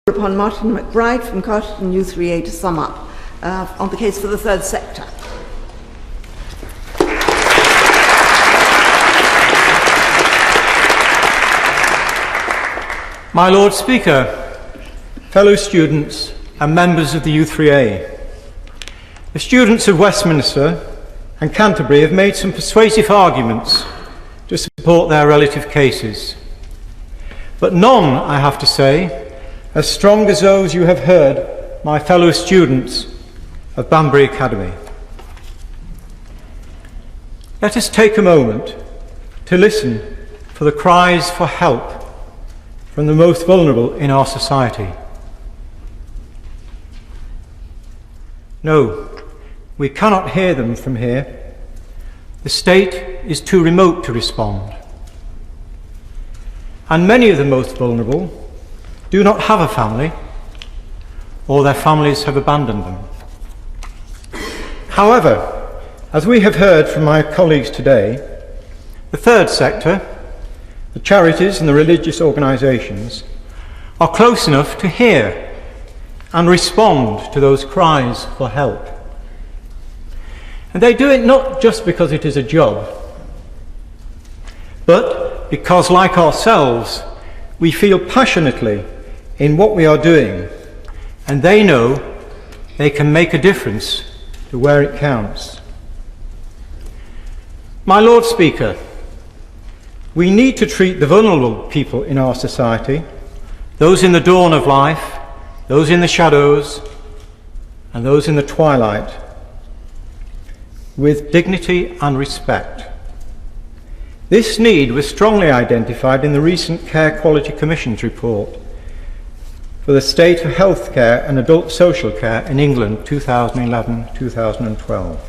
Upon Martin Mcbride from Carterton U3A to sum up on the case for the third sector. My Lord Speaker, fellow students and members of the U3A, the students of Westminster and Canterbury have made some persuasive arguments to support their relative cases, but none, I have to say, as strong as those you have heard my fellow students of Banbury Academy. Let us take a moment to listen for the cries for help from the most vulnerable in our society. No, we cannot hear them from here. The state is too remote to respond. And many of the most vulnerable do not have a family, or their families have abandoned them. However, as we have heard from my colleagues today, the third sector, the charities and the religious organisations, are close enough to hear and respond to those cries for help. And they do it not just because it is a job, but because, like ourselves, we feel passionately in what we are doing, and they know they can make a difference to where it counts. My Lord Speaker, we need to treat the vulnerable people in our society, those in the dawn of life, those in the shadows, and those in the twilight, with dignity and respect. This need was strongly identified in the recent Care Quality Commission's report for the state of healthcare and adult social care in England 2011-2012.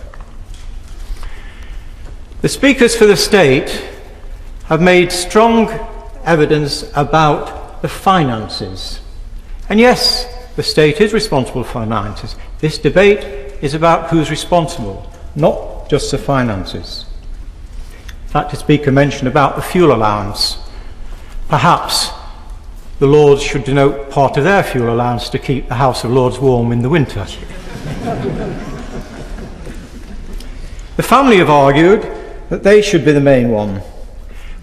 The speakers for the state have made strong evidence about the finances. And yes, the state is responsible for finances. This debate is about who's responsible, not just the finances. In fact, the speaker mentioned about the fuel allowance. Perhaps the Lords should denote part of their fuel allowance to keep the House of Lords warm in the winter. The family have argued that they should be the main one.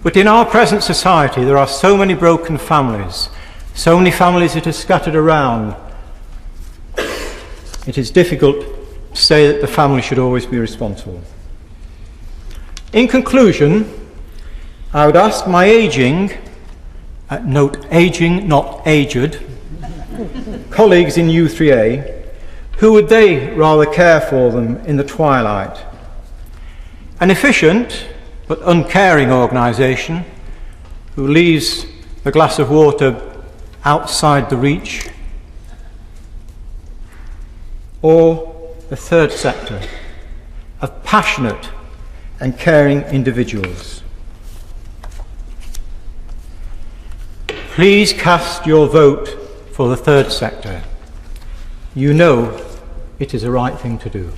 But in our present society, there are so many broken families, so many families that are scattered around. It is difficult to say that the family should always be responsible. In conclusion, I would ask my note ageing, not aged, colleagues in U3A, who would they rather care for them in the twilight? An efficient but uncaring organisation who leaves a glass of water outside the reach, or the third sector of passionate and caring individuals? Please cast your vote for the third sector. You know it is the right thing to do.